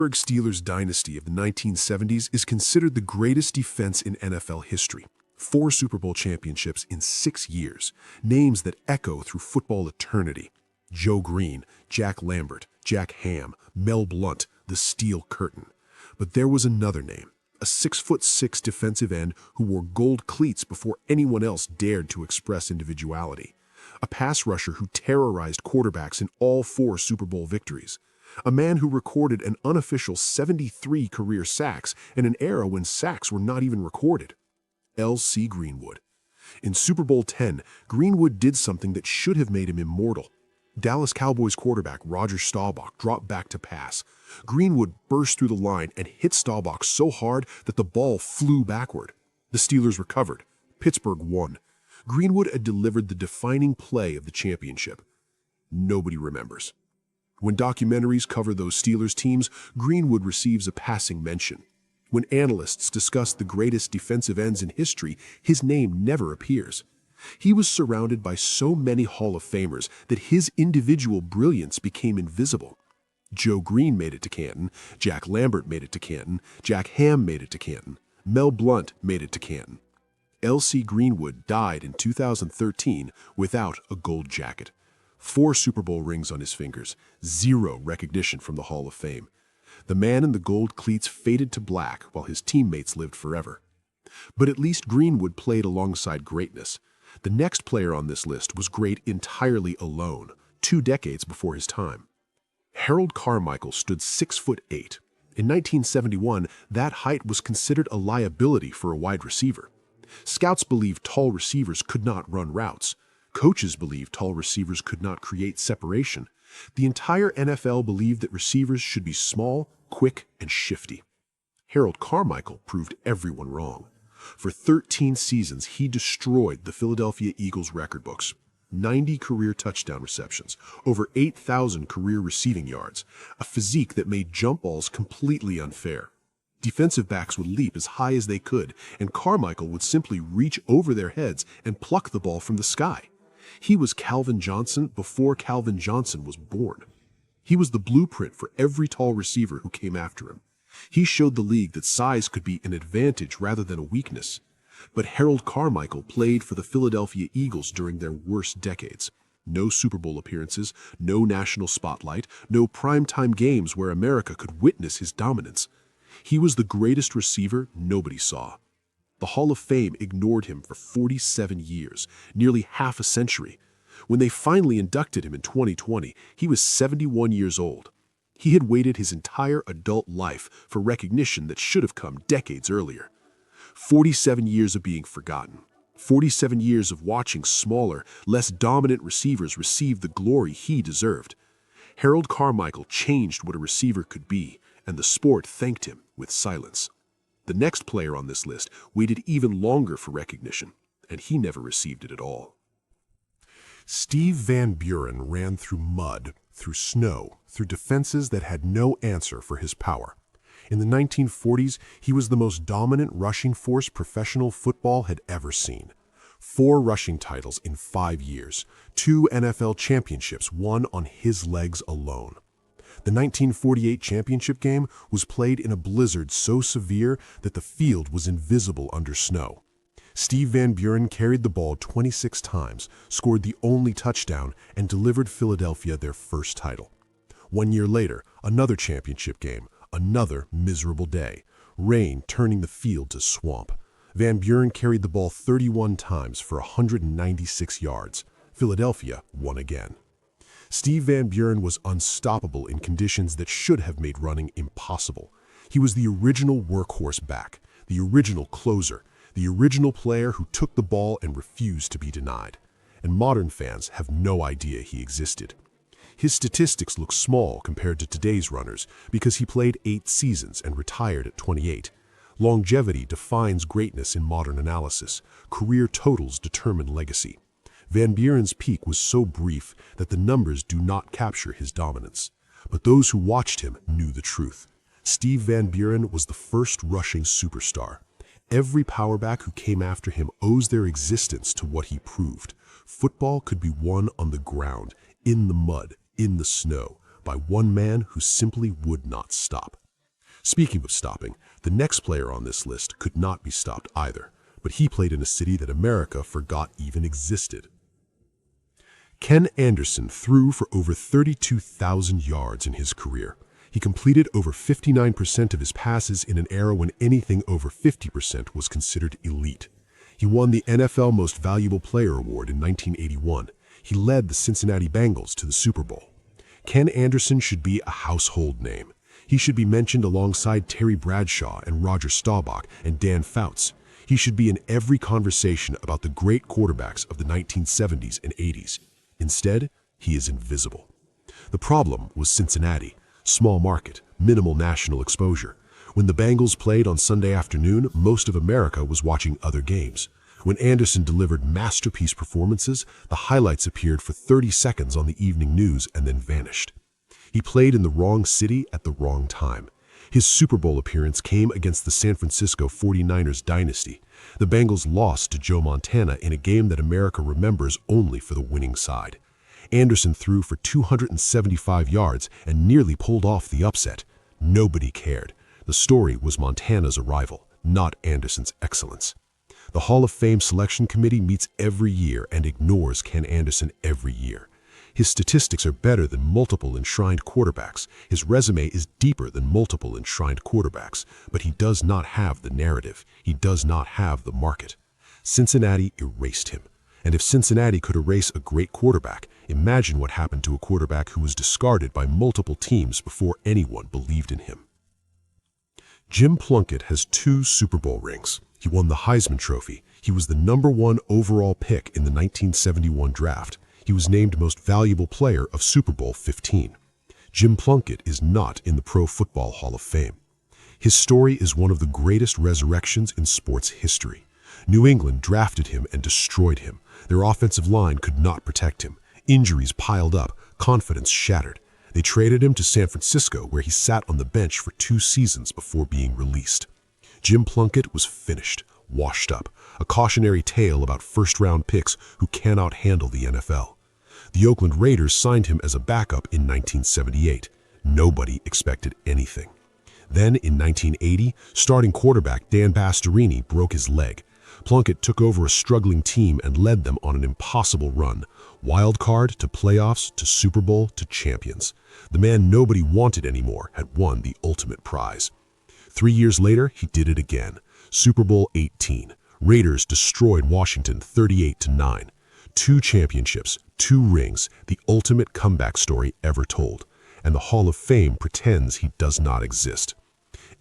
Steelers dynasty of the 1970s is considered the greatest defense in NFL history. 4 Super Bowl championships in 6 years, names that echo through football eternity. Joe Green, Jack Lambert, Jack Ham, Mel Blount, the Steel Curtain. But there was another name, a 6'6" defensive end who wore gold cleats before anyone else dared to express individuality. A pass rusher who terrorized quarterbacks in all 4 Super Bowl victories. A man who recorded an unofficial 73 career sacks in an era when sacks were not even recorded. L.C. Greenwood. In Super Bowl X, Greenwood did something that should have made him immortal. Dallas Cowboys quarterback Roger Staubach dropped back to pass. Greenwood burst through the line and hit Staubach so hard that the ball flew backward. The Steelers recovered. Pittsburgh won. Greenwood had delivered the defining play of the championship. Nobody remembers. When documentaries cover those Steelers teams, Greenwood receives a passing mention. When analysts discuss the greatest defensive ends in history, his name never appears. He was surrounded by so many Hall of Famers that his individual brilliance became invisible. Joe Green made it to Canton, Jack Lambert made it to Canton, Jack Ham made it to Canton, Mel Blount made it to Canton. L.C. Greenwood died in 2013 without a gold jacket. 4 Super Bowl rings on his fingers, 0 recognition from the Hall of Fame. The man in the gold cleats faded to black while his teammates lived forever. But at least Greenwood played alongside greatness. The next player on this list was great entirely alone, 2 decades before his time. Harold Carmichael stood 6'8". In 1971, that height was considered a liability for a wide receiver. Scouts believed tall receivers could not run routes. Coaches believed tall receivers could not create separation. The entire NFL believed that receivers should be small, quick, and shifty. Harold Carmichael proved everyone wrong. For 13 seasons, he destroyed the Philadelphia Eagles record books. 90 career touchdown receptions, over 8,000 career receiving yards, a physique that made jump balls completely unfair. Defensive backs would leap as high as they could, and Carmichael would simply reach over their heads and pluck the ball from the sky. He was Calvin Johnson before Calvin Johnson was born. He was the blueprint for every tall receiver who came after him. He showed the league that size could be an advantage rather than a weakness. But Harold Carmichael played for the Philadelphia Eagles during their worst decades. No Super Bowl appearances, no national spotlight, no primetime games where America could witness his dominance. He was the greatest receiver nobody saw. The Hall of Fame ignored him for 47 years, nearly half a century. When they finally inducted him in 2020, he was 71 years old. He had waited his entire adult life for recognition that should have come decades earlier. 47 years of being forgotten. 47 years of watching smaller, less dominant receivers receive the glory he deserved. Harold Carmichael changed what a receiver could be, and the sport thanked him with silence. The next player on this list waited even longer for recognition, and he never received it at all. Steve Van Buren ran through mud, through snow, through defenses that had no answer for his power. In the 1940s, he was the most dominant rushing force professional football had ever seen. 4 rushing titles in 5 years, 2 NFL championships won on his legs alone. The 1948 championship game was played in a blizzard so severe that the field was invisible under snow. Steve Van Buren carried the ball 26 times, scored the only touchdown, and delivered Philadelphia their first title. 1 year later, another championship game, another miserable day, rain turning the field to swamp. Van Buren carried the ball 31 times for 196 yards. Philadelphia won again. Steve Van Buren was unstoppable in conditions that should have made running impossible. He was the original workhorse back, the original closer, the original player who took the ball and refused to be denied. And modern fans have no idea he existed. His statistics look small compared to today's runners because he played 8 seasons and retired at 28. Longevity defines greatness in modern analysis. Career totals determine legacy. Van Buren's peak was so brief that the numbers do not capture his dominance. But those who watched him knew the truth. Steve Van Buren was the first rushing superstar. Every powerback who came after him owes their existence to what he proved. Football could be won on the ground, in the mud, in the snow, by one man who simply would not stop. Speaking of stopping, the next player on this list could not be stopped either, but he played in a city that America forgot even existed. Ken Anderson threw for over 32,000 yards in his career. He completed over 59% of his passes in an era when anything over 50% was considered elite. He won the NFL Most Valuable Player Award in 1981. He led the Cincinnati Bengals to the Super Bowl. Ken Anderson should be a household name. He should be mentioned alongside Terry Bradshaw and Roger Staubach and Dan Fouts. He should be in every conversation about the great quarterbacks of the 1970s and 80s. Instead, he is invisible. The problem was Cincinnati. Small market, minimal national exposure. When the Bengals played on Sunday afternoon, most of America was watching other games. When Anderson delivered masterpiece performances, the highlights appeared for 30 seconds on the evening news and then vanished. He played in the wrong city at the wrong time. His Super Bowl appearance came against the San Francisco 49ers dynasty. The Bengals lost to Joe Montana in a game that America remembers only for the winning side. Anderson threw for 275 yards and nearly pulled off the upset. Nobody cared. The story was Montana's arrival, not Anderson's excellence. The Hall of Fame Selection Committee meets every year and ignores Ken Anderson every year. His statistics are better than multiple enshrined quarterbacks. His resume is deeper than multiple enshrined quarterbacks, but he does not have the narrative. He does not have the market. Cincinnati erased him. And if Cincinnati could erase a great quarterback, imagine what happened to a quarterback who was discarded by multiple teams before anyone believed in him. Jim Plunkett has 2 Super Bowl rings. He won the Heisman Trophy. He was the #1 overall pick in the 1971 draft. He was named Most Valuable Player of Super Bowl 15. Jim Plunkett is not in the Pro Football Hall of Fame. His story is one of the greatest resurrections in sports history. New England drafted him and destroyed him. Their offensive line could not protect him. Injuries piled up, confidence shattered. They traded him to San Francisco, where he sat on the bench for 2 seasons before being released. Jim Plunkett was finished, washed up, a cautionary tale about first-round picks who cannot handle the NFL. The Oakland Raiders signed him as a backup in 1978. Nobody expected anything. Then, in 1980, starting quarterback Dan Bastarini broke his leg. Plunkett took over a struggling team and led them on an impossible run. Wild card to playoffs to Super Bowl to champions. The man nobody wanted anymore had won the ultimate prize. 3 years later, he did it again. Super Bowl 18. Raiders destroyed Washington 38-9. 2 championships, 2 rings, the ultimate comeback story ever told. And the Hall of Fame pretends he does not exist.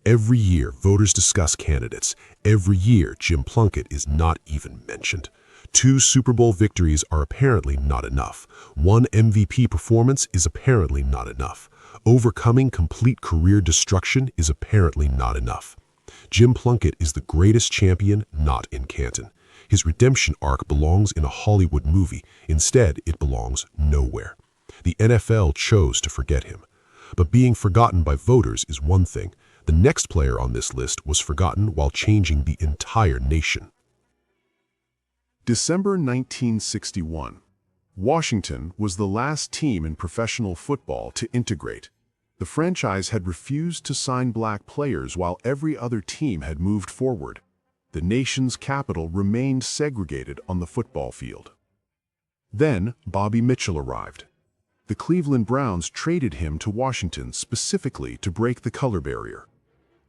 Every year, voters discuss candidates. Every year, Jim Plunkett is not even mentioned. 2 Super Bowl victories are apparently not enough. 1 MVP performance is apparently not enough. Overcoming complete career destruction is apparently not enough. Jim Plunkett is the greatest champion not in Canton. His redemption arc belongs in a Hollywood movie. Instead, it belongs nowhere. The NFL chose to forget him. But being forgotten by voters is one thing. The next player on this list was forgotten while changing the entire nation. December 1961. Washington was the last team in professional football to integrate. The franchise had refused to sign black players while every other team had moved forward. The nation's capital remained segregated on the football field. Then Bobby Mitchell arrived. The Cleveland Browns traded him to Washington specifically to break the color barrier.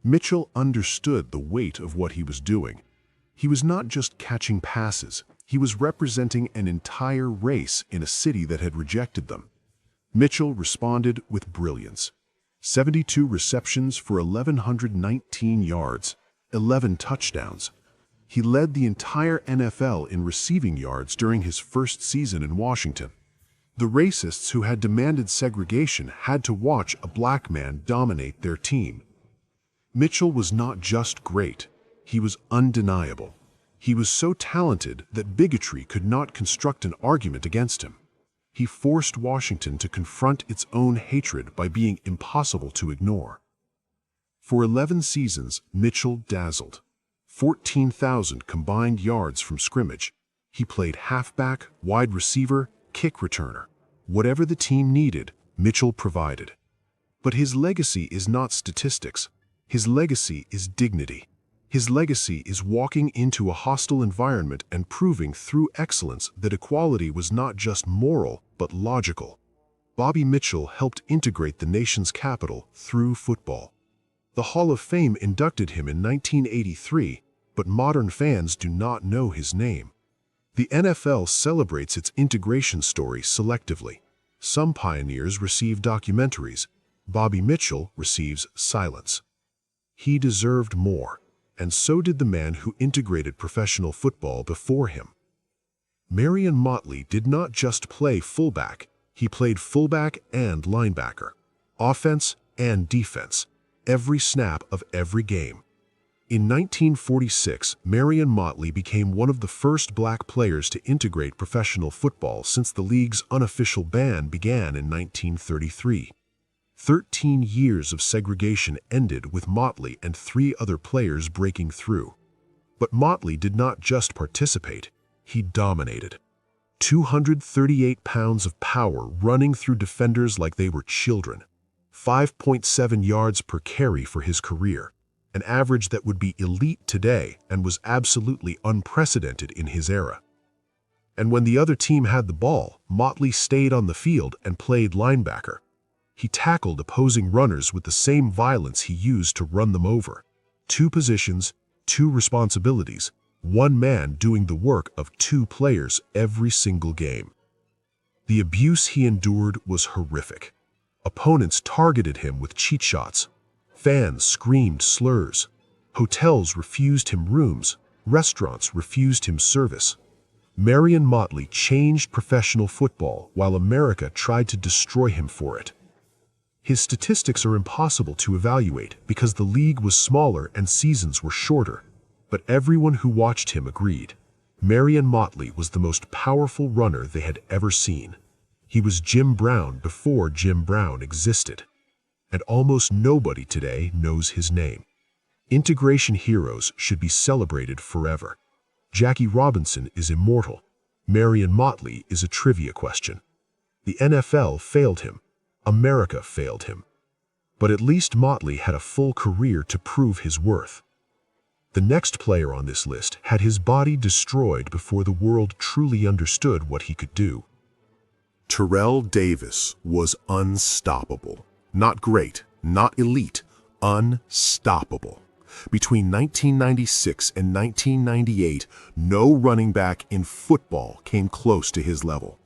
Mitchell understood the weight of what he was doing. He was not just catching passes. He was representing an entire race in a city that had rejected them. Mitchell responded with brilliance. 72 receptions for 1,119 yards, 11 touchdowns. He led the entire NFL in receiving yards during his first season in Washington. The racists who had demanded segregation had to watch a black man dominate their team. Mitchell was not just great, he was undeniable. He was so talented that bigotry could not construct an argument against him. He forced Washington to confront its own hatred by being impossible to ignore. For 11 seasons, Mitchell dazzled. 14,000 combined yards from scrimmage. He played halfback, wide receiver, kick returner. Whatever the team needed, Mitchell provided. But his legacy is not statistics. His legacy is dignity. His legacy is walking into a hostile environment and proving through excellence that equality was not just moral, but logical. Bobby Mitchell helped integrate the nation's capital through football. The Hall of Fame inducted him in 1983, but modern fans do not know his name. The NFL celebrates its integration story selectively. Some pioneers receive documentaries. Bobby Mitchell receives silence. He deserved more, and so did the man who integrated professional football before him. Marion Motley did not just play fullback, he played fullback and linebacker, offense and defense, every snap of every game. In 1946, Marion Motley became one of the first black players to integrate professional football since the league's unofficial ban began in 1933. 13 years of segregation ended with Motley and 3 other players breaking through. But Motley did not just participate, he dominated. 238 pounds of power running through defenders like they were children. 5.7 yards per carry for his career, an average that would be elite today and was absolutely unprecedented in his era. And when the other team had the ball, Motley stayed on the field and played linebacker. He tackled opposing runners with the same violence he used to run them over. 2 positions, 2 responsibilities, 1 man doing the work of 2 players every single game. The abuse he endured was horrific. Opponents targeted him with cheat shots. Fans screamed slurs. Hotels refused him rooms. Restaurants refused him service. Marion Motley changed professional football while America tried to destroy him for it. His statistics are impossible to evaluate because the league was smaller and seasons were shorter, but everyone who watched him agreed. Marion Motley was the most powerful runner they had ever seen. He was Jim Brown before Jim Brown existed, and almost nobody today knows his name. Integration heroes should be celebrated forever. Jackie Robinson is immortal. Marion Motley is a trivia question. The NFL failed him. America failed him. But at least Motley had a full career to prove his worth. The next player on this list had his body destroyed before the world truly understood what he could do. Terrell Davis was unstoppable. Not great, not elite, unstoppable. Between 1996 and 1998, no running back in football came close to his level.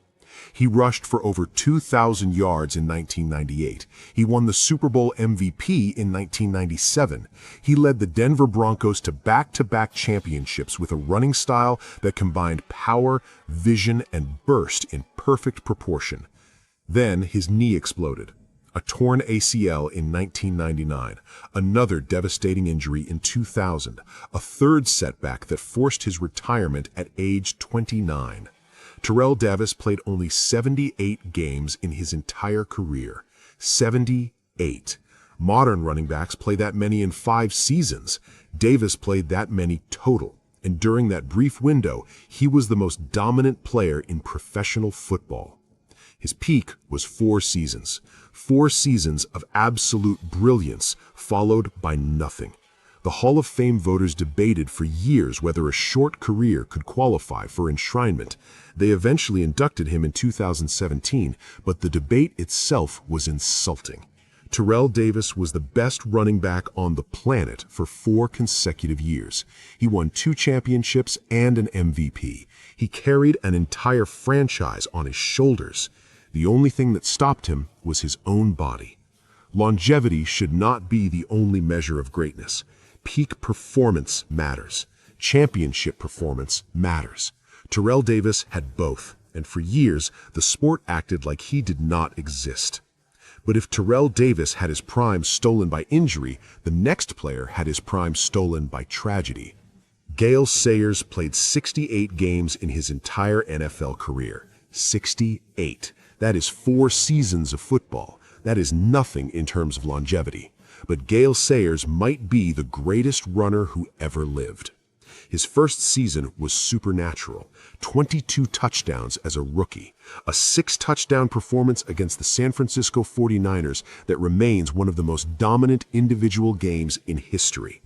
He rushed for over 2,000 yards in 1998. He won the Super Bowl MVP in 1997. He led the Denver Broncos to back-to-back championships with a running style that combined power, vision, and burst in perfect proportion. Then his knee exploded. A torn ACL in 1999, another devastating injury in 2000, a third setback that forced his retirement at age 29. Terrell Davis played only 78 games in his entire career. 78. Modern running backs play that many in 5 seasons. Davis played that many total, and during that brief window, he was the most dominant player in professional football. His peak was 4 seasons. 4 seasons of absolute brilliance, followed by nothing. The Hall of Fame voters debated for years whether a short career could qualify for enshrinement. They eventually inducted him in 2017, but the debate itself was insulting. Terrell Davis was the best running back on the planet for 4 consecutive years. He won 2 championships and an MVP. He carried an entire franchise on his shoulders. The only thing that stopped him was his own body. Longevity should not be the only measure of greatness. Peak performance matters. Championship performance matters. Terrell Davis had both, and for years, the sport acted like he did not exist. But if Terrell Davis had his prime stolen by injury, the next player had his prime stolen by tragedy. Gale Sayers played 68 games in his entire NFL career. 68. That is 4 seasons of football. That is nothing in terms of longevity. But Gale Sayers might be the greatest runner who ever lived. His first season was supernatural. 22 touchdowns as a rookie. A 6-touchdown performance against the San Francisco 49ers that remains one of the most dominant individual games in history.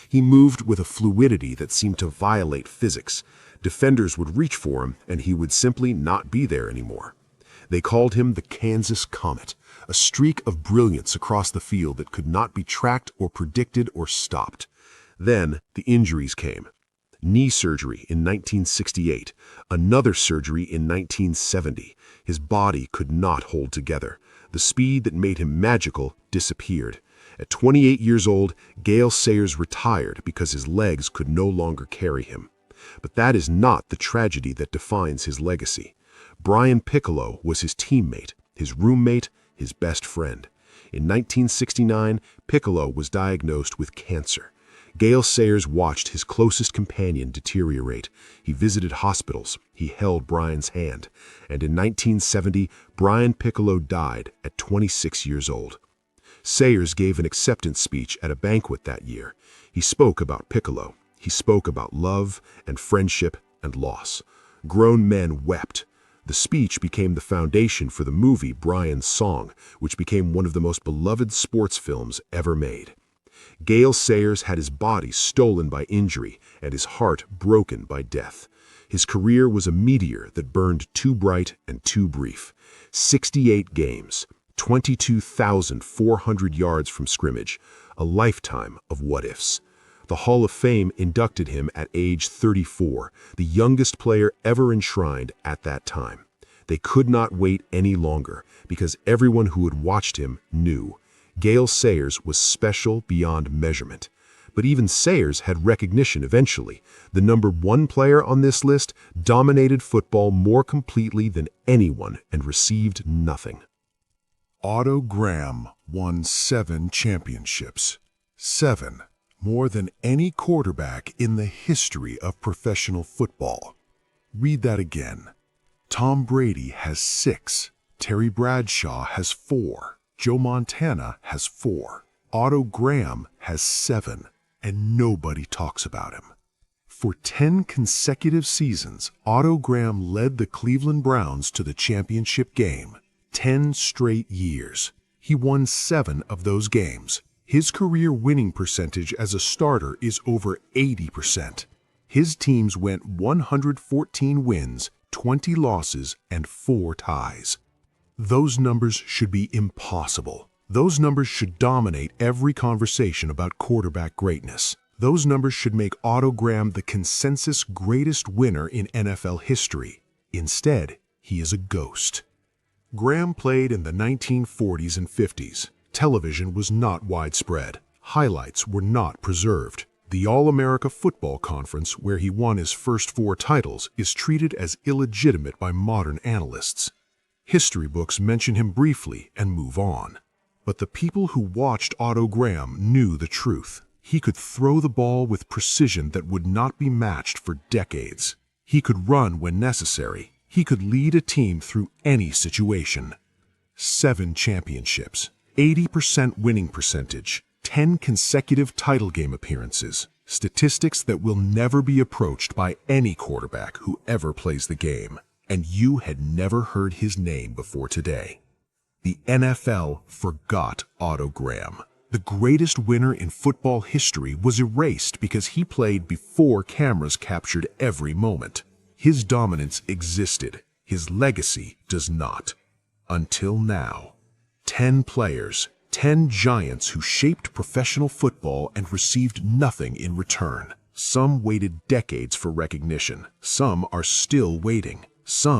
He moved with a fluidity that seemed to violate physics. Defenders would reach for him, and he would simply not be there anymore. They called him the Kansas Comet, a streak of brilliance across the field that could not be tracked or predicted or stopped. Then the injuries came. Knee surgery in 1968, another surgery in 1970. His body could not hold together. The speed that made him magical disappeared. At 28 years old, Gale Sayers retired because his legs could no longer carry him. But that is not the tragedy that defines his legacy. Brian Piccolo was his teammate, his roommate, his best friend. In 1969, Piccolo was diagnosed with cancer. Gale Sayers watched his closest companion deteriorate. He visited hospitals. He held Brian's hand. And in 1970, Brian Piccolo died at 26 years old. Sayers gave an acceptance speech at a banquet that year. He spoke about Piccolo. He spoke about love and friendship and loss. Grown men wept. The speech became the foundation for the movie Brian's Song, which became one of the most beloved sports films ever made. Gale Sayers had his body stolen by injury and his heart broken by death. His career was a meteor that burned too bright and too brief. 68 games, 22,400 yards from scrimmage, a lifetime of what-ifs. The Hall of Fame inducted him at age 34, the youngest player ever enshrined at that time. They could not wait any longer because everyone who had watched him knew. Gale Sayers was special beyond measurement. But even Sayers had recognition eventually. The number 1 player on this list dominated football more completely than anyone and received nothing. Otto Graham won 7 championships. 7. More than any quarterback in the history of professional football. Read that again. Tom Brady has 6. Terry Bradshaw has 4. Joe Montana has 4. Otto Graham has 7. And nobody talks about him. For 10 consecutive seasons, Otto Graham led the Cleveland Browns to the championship game. 10 straight years. He won 7 of those games. His career winning percentage as a starter is over 80%. His teams went 114 wins, 20 losses, and 4 ties. Those numbers should be impossible. Those numbers should dominate every conversation about quarterback greatness. Those numbers should make Otto Graham the consensus greatest winner in NFL history. Instead, he is a ghost. Graham played in the 1940s and 50s. Television was not widespread. Highlights were not preserved. The All-America Football Conference, where he won his first 4 titles, is treated as illegitimate by modern analysts. History books mention him briefly and move on. But the people who watched Otto Graham knew the truth. He could throw the ball with precision that would not be matched for decades. He could run when necessary. He could lead a team through any situation. 7 championships, 80% winning percentage, 10 consecutive title game appearances, statistics that will never be approached by any quarterback who ever plays the game. And you had never heard his name before today. The NFL forgot Otto Graham. The greatest winner in football history was erased because he played before cameras captured every moment. His dominance existed. His legacy does not. Until now. 10 players, 10 giants who shaped professional football and received nothing in return. Some waited decades for recognition. Some are still waiting. Some